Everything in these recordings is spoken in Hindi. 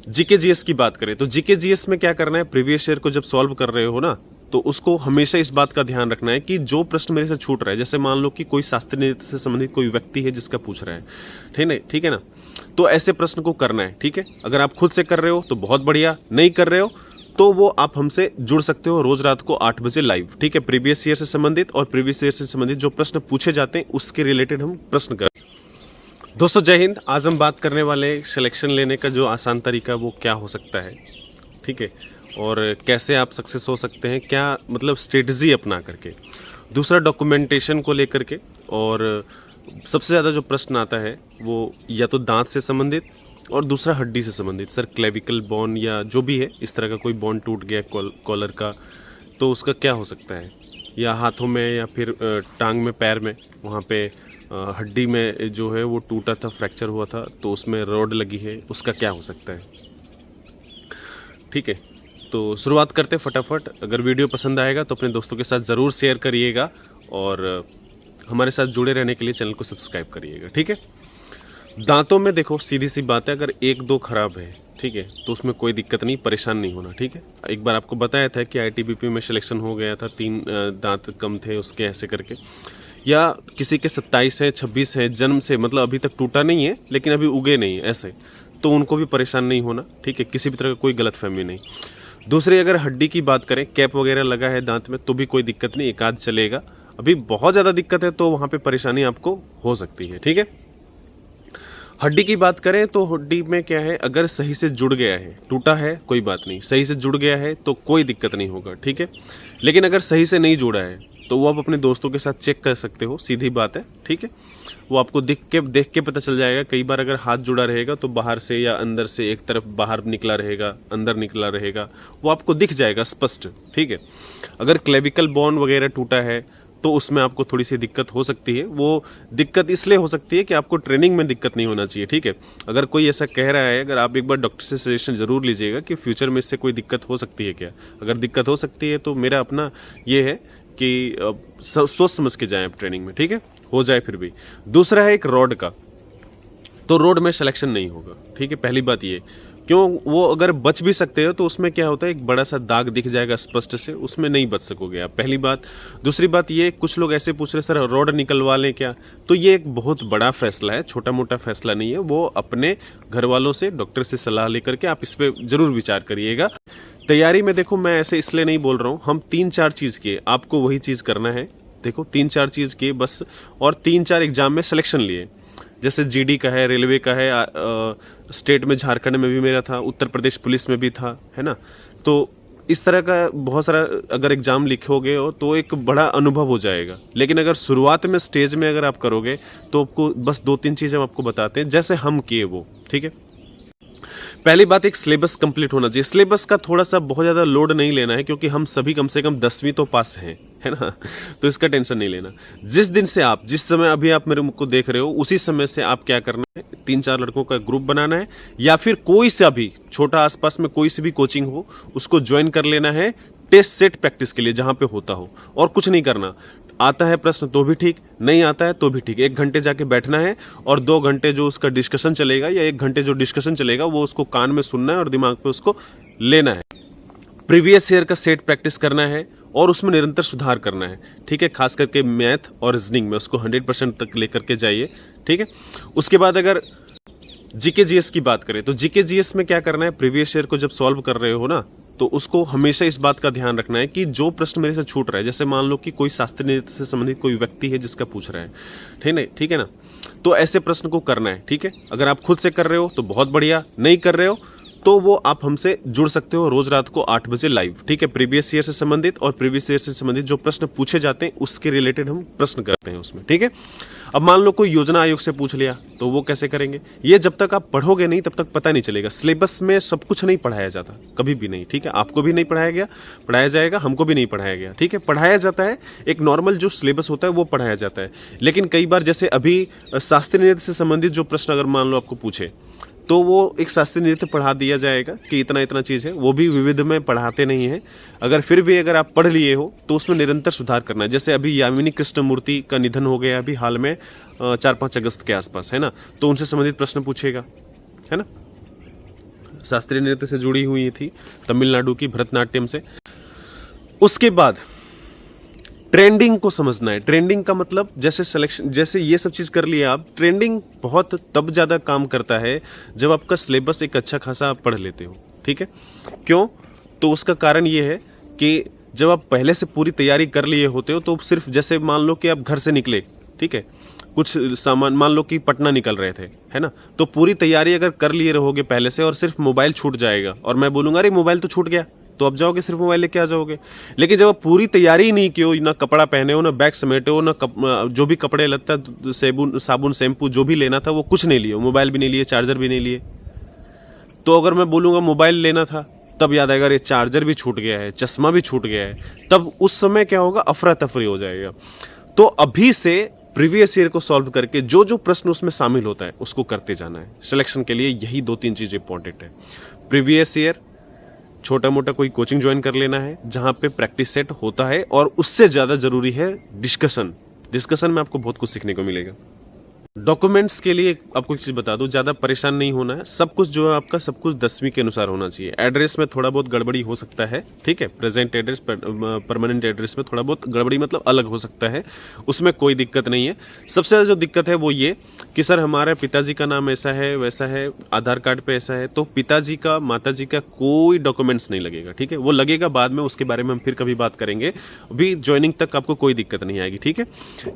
जीके जीएस की बात करें तो जीके जीएस में क्या करना है, प्रीवियस ईयर को जब सॉल्व कर रहे हो ना, तो उसको हमेशा इस बात का ध्यान रखना है कि जो प्रश्न मेरे से छूट रहा है, जैसे मान लो कि कोई शास्त्रीय नृत्य से संबंधित कोई व्यक्ति है जिसका पूछ रहा है, ठीक है ना, तो ऐसे प्रश्न को करना है। ठीक है, अगर आप खुद से कर रहे हो तो बहुत बढ़िया, नहीं कर रहे हो तो वो आप हमसे जुड़ सकते हो रोज रात को 8 बजे लाइव। ठीक है, प्रीवियस ईयर से संबंधित और प्रीवियस ईयर से संबंधित जो प्रश्न पूछे जाते हैं उसके रिलेटेड हम प्रश्न कर। दोस्तों जय हिंद। आज हम बात करने वाले सिलेक्शन लेने का जो आसान तरीका वो क्या हो सकता है, ठीक है, और कैसे आप सक्सेस हो सकते हैं, क्या मतलब स्ट्रेटजी अपना करके। दूसरा डॉक्यूमेंटेशन को लेकर के, और सबसे ज़्यादा जो प्रश्न आता है वो या तो दांत से संबंधित और दूसरा हड्डी से संबंधित। सर क्लेविकल बोन या जो भी है इस तरह का कोई बोन टूट गया कॉलर का, तो उसका क्या हो सकता है, या हाथों में या फिर टांग में, पैर में, वहाँ पे हड्डी में जो है वो टूटा था, फ्रैक्चर हुआ था, तो उसमें रॉड लगी है, उसका क्या हो सकता है। ठीक है, तो शुरुआत करते फटाफट। अगर वीडियो पसंद आएगा तो अपने दोस्तों के साथ ज़रूर शेयर करिएगा और हमारे साथ जुड़े रहने के लिए चैनल को सब्सक्राइब करिएगा। ठीक है, दांतों में देखो सीधी सी बात है, अगर एक दो खराब है, ठीक है, तो उसमें कोई दिक्कत नहीं, परेशान नहीं होना। ठीक है, एक बार आपको बताया था कि आईटीबीपी में सिलेक्शन हो गया था, 3 दांत कम थे उसके, ऐसे करके, या किसी के 27 है, 26 है, जन्म से मतलब अभी तक टूटा नहीं है लेकिन अभी उगे नहीं है, ऐसे, तो उनको भी परेशान नहीं होना। ठीक है, किसी भी तरह का कोई गलतफहमी नहीं। दूसरी, अगर हड्डी की बात करें, कैप वगैरह लगा है दांत में तो भी कोई दिक्कत नहीं, एक आध चलेगा। अभी बहुत ज़्यादा दिक्कत है तो वहाँ पे परेशानी आपको हो सकती है। ठीक है, हड्डी की बात करें तो हड्डी में क्या है, अगर सही से जुड़ गया है, टूटा है कोई बात नहीं, सही से जुड़ गया है तो कोई दिक्कत नहीं होगा। ठीक है, लेकिन अगर सही से नहीं जुड़ा है तो वो आप अपने दोस्तों के साथ चेक कर सकते हो, सीधी बात है। ठीक है, वो आपको देख के पता चल जाएगा। कई बार अगर हाथ जुड़ा रहेगा तो बाहर से या अंदर से एक तरफ बाहर निकला रहेगा, अंदर निकला रहेगा, वो आपको दिख जाएगा स्पष्ट। ठीक है, अगर क्लेविकल बोन वगैरह टूटा है तो उसमें आपको थोड़ी सी दिक्कत हो सकती है। वो दिक्कत इसलिए हो सकती है कि आपको ट्रेनिंग में दिक्कत नहीं होना चाहिए। ठीक है, अगर कोई ऐसा कह रहा है, अगर आप एक बार डॉक्टर से सजेशन जरूर लीजिएगा कि फ्यूचर में इससे कोई दिक्कत हो सकती है क्या। अगर दिक्कत हो सकती है तो मेरा अपना ये है कि सोच समझ के जाएं आप ट्रेनिंग में। ठीक है, हो जाए फिर भी। दूसरा है एक रॉड का, तो रोड में सिलेक्शन नहीं होगा। ठीक है, पहली बात ये, क्यों, वो अगर बच भी सकते हो तो उसमें क्या होता है, एक बड़ा सा दाग दिख जाएगा स्पष्ट से, उसमें नहीं बच सकोगे आप, पहली बात। दूसरी बात ये, कुछ लोग ऐसे पूछ रहे सर रॉड निकलवा लें क्या, तो ये एक बहुत बड़ा फैसला है, छोटा मोटा फैसला नहीं है। वो अपने घर वालों से, डॉक्टर से सलाह लेकर के आप इस पर जरूर विचार करिएगा। तैयारी में देखो, मैं ऐसे इसलिए नहीं बोल रहा हूँ, हम 3-4 चीज़ के, आपको वही चीज़ करना है। देखो 3-4 चीज़ के बस, और 3-4 एग्जाम में सिलेक्शन लिए, जैसे जीडी का है, रेलवे का है, स्टेट में झारखंड में भी मेरा था, उत्तर प्रदेश पुलिस में भी था, है ना। तो इस तरह का बहुत सारा अगर एग्जाम लिखोगे हो तो एक बड़ा अनुभव हो जाएगा। लेकिन अगर शुरुआत में स्टेज में अगर आप करोगे तो आपको बस 2-3 चीज़ें हम आपको बताते हैं जैसे हम किए वो। ठीक है, पहली बात, एक सिलेबस कंप्लीट होना चाहिए। सिलेबस का थोड़ा सा बहुत ज़्यादा लोड नहीं लेना है, क्योंकि हम सभी कम से कम 10वीं तो पास हैं, है ना, तो इसका टेंशन नहीं लेना। जिस दिन से आप, जिस समय अभी आप मेरे मुख को देख रहे हो, उसी समय से आप क्या करना है, 3-4 लड़कों का ग्रुप बनाना है, या फिर कोई सा भी छोटा आसपास में कोई सी भी कोचिंग हो उसको ज्वाइन कर लेना है टेस्ट सेट प्रैक्टिस के लिए, जहां पे होता हो। और कुछ नहीं करना, आता है प्रश्न तो भी ठीक, नहीं आता है तो भी ठीक, 1 घंटे जाके बैठना है और 2 घंटे जो उसका डिस्कशन चलेगा या 1 घंटे जो डिस्कशन चलेगा वो उसको कान में सुनना है और दिमाग पे उसको लेना है। प्रीवियस ईयर का सेट प्रैक्टिस करना है और उसमें निरंतर सुधार करना है। ठीक है, खास करके मैथ और रीजनिंग में उसको 100% तक लेकर के जाइए। ठीक है, उसके बाद अगर जीके जीएस की बात करें तो जीके जीएस में क्या करना है, प्रीवियस ईयर को जब सॉल्व कर रहे हो ना, तो उसको हमेशा इस बात का ध्यान रखना है कि जो प्रश्न मेरे से छूट रहा है, जैसे मान लो कि कोई शास्त्रीय नृत्य से संबंधित कोई व्यक्ति है जिसका पूछ रहा है, ठीक है ना, तो ऐसे प्रश्न को करना है। ठीक है, अगर आप खुद से कर रहे हो तो बहुत बढ़िया, नहीं कर रहे हो तो वो आप हमसे जुड़ सकते हो रोज रात को 8 बजे लाइव। ठीक है, प्रीवियस ईयर से संबंधित और प्रीवियस ईयर से संबंधित जो प्रश्न पूछे जाते हैं उसके रिलेटेड हम प्रश्न करते हैं उसमें। ठीक है, अब मान लो कोई योजना आयोग से पूछ लिया तो वो कैसे करेंगे, ये जब तक आप पढ़ोगे नहीं तब तक पता नहीं चलेगा। सिलेबस में सब कुछ नहीं पढ़ाया जाता, कभी भी नहीं। ठीक है, आपको भी नहीं पढ़ाया जाएगा, हमको भी नहीं पढ़ाया गया। ठीक है, पढ़ाया जाता है एक नॉर्मल जो सिलेबस होता है वो पढ़ाया जाता है, लेकिन कई बार जैसे अभी शास्त्रीय नृत्य से संबंधित जो प्रश्न अगर मान लो आपको पूछे तो वो एक शास्त्रीय नृत्य पढ़ा दिया जाएगा कि इतना इतना चीज़ है, वो भी विविध में पढ़ाते नहीं है। अगर फिर भी अगर आप पढ़ लिए हो तो उसमें निरंतर सुधार करना है। जैसे अभी यामिनी कृष्णमूर्ति का निधन हो गया अभी हाल में 4-5 अगस्त के आसपास, है ना, तो उनसे संबंधित प्रश्न पूछेगा, है ना। शास्त्रीय नृत्य से जुड़ी हुई थी, तमिलनाडु की भरतनाट्यम से। उसके बाद ट्रेंडिंग को समझना है। ट्रेंडिंग का मतलब जैसे सिलेक्शन, जैसे ये सब चीज कर लिया आप, ट्रेंडिंग बहुत तब ज्यादा काम करता है जब आपका सिलेबस एक अच्छा खासा आप पढ़ लेते हो, ठीक है। क्यों? तो उसका कारण ये है कि जब आप पहले से पूरी तैयारी कर लिए होते हो तो सिर्फ जैसे मान लो कि आप घर से निकले, ठीक है, कुछ सामान, मान लो कि पटना निकल रहे थे, है ना, तो पूरी तैयारी अगर कर लिए रहोगे पहले से और सिर्फ मोबाइल छूट जाएगा और मैं बोलूंगा अरे मोबाइल तो छूट गया, तो अब जाओगे सिर्फ मोबाइल लेके आ जाओगे। लेकिन जब आप पूरी तैयारी ही नहीं की हो, ना कपड़ा पहने हो, ना बैग समेटे हो, ना जो भी कपड़े लगता, साबुन शैम्पू जो भी लेना था वो कुछ नहीं लिए, मोबाइल भी नहीं लिए, चार्जर भी नहीं लिए, तो अगर मैं बोलूंगा मोबाइल लेना था, तब याद आएगा ये चार्जर भी छूट गया है, चश्मा भी छूट गया है, तब उस समय क्या होगा, अफरा तफरी हो जाएगा। तो अभी से प्रीवियस ईयर को सॉल्व करके जो जो प्रश्न उसमें शामिल होता है उसको करते जाना है। सिलेक्शन के लिए यही 2-3 चीज इंपॉर्टेंट है। प्रीवियस ईयर, छोटा मोटा कोई कोचिंग ज्वाइन कर लेना है जहां पे प्रैक्टिस सेट होता है, और उससे ज्यादा जरूरी है डिस्कशन। डिस्कशन में आपको बहुत कुछ सीखने को मिलेगा। डॉक्यूमेंट्स के लिए आपको एक चीज बता दूं, ज्यादा परेशान नहीं होना है। सब कुछ जो है आपका, सब कुछ 10वीं के अनुसार होना चाहिए। एड्रेस में थोड़ा बहुत गड़बड़ी हो सकता है, ठीक है, प्रेजेंट एड्रेस परमानेंट एड्रेस में थोड़ा बहुत गड़बड़ी मतलब अलग हो सकता है, उसमें कोई दिक्कत नहीं है। सबसे ज्यादा जो दिक्कत है वो ये कि सर हमारे पिताजी का नाम ऐसा है वैसा है, आधार कार्ड पे ऐसा है, तो पिताजी का, माताजी का कोई डॉक्यूमेंट्स नहीं लगेगा, ठीक है, वो लगेगा बाद में, उसके बारे में हम फिर कभी बात करेंगे। अभी ज्वाइनिंग तक आपको कोई दिक्कत नहीं आएगी, ठीक है।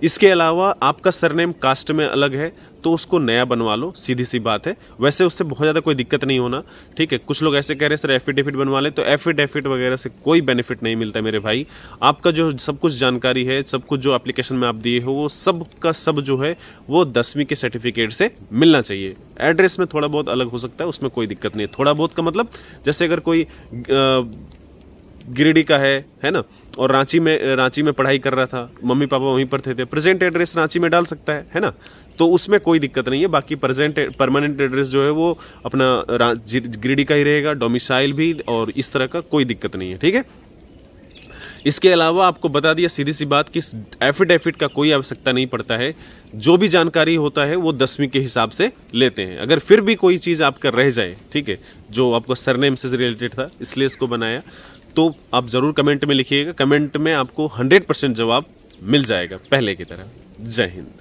इसके अलावा आपका सरनेम कास्ट में अलग है तो उसको नया बनवा लो, सीधी सी बात है। वैसे उससे बहुत ज्यादा कोई दिक्कत नहीं होना, ठीक है। कुछ लोग ऐसे कह रहे हैं सर एफिडेविट बनवा ले, तो एफिडेविट वगैरह से कोई बेनिफिट नहीं मिलता मेरे भाई। आपका जो सब कुछ जानकारी है, सब कुछ जो एप्लीकेशन में आप दिए हो, वो सब का सब जो है वो 10वीं के सर्टिफिकेट से मिलना चाहिए। एड्रेस में थोड़ा बहुत अलग हो सकता है, उसमें कोई दिक्कत नहीं है। थोड़ा बहुत का मतलब जैसे अगर कोई गिरिडीह का है ना, और रांची में पढ़ाई कर रहा था, मम्मी पापा वहीं पर थे, प्रेजेंट एड्रेस रांची में डाल सकता है ना, तो उसमें कोई दिक्कत नहीं है। बाकी परमानेंट एड्रेस जो है वो अपना गिरिडीह का ही रहेगा, डोमिसाइल भी, और इस तरह का कोई दिक्कत नहीं है, ठीक है। इसके अलावा आपको बता दिया सीधी सी बात कि एफिडेविट का कोई आवश्यकता नहीं पड़ता है। जो भी जानकारी होता है वो 10वीं के हिसाब से लेते हैं। अगर फिर भी कोई चीज आपका रह जाए, ठीक है, जो आपको सरनेम से रिलेटेड था इसलिए इसको बनाया, तो आप जरूर कमेंट में लिखिएगा। कमेंट में आपको 100% जवाब मिल जाएगा पहले की तरह। जय हिंद।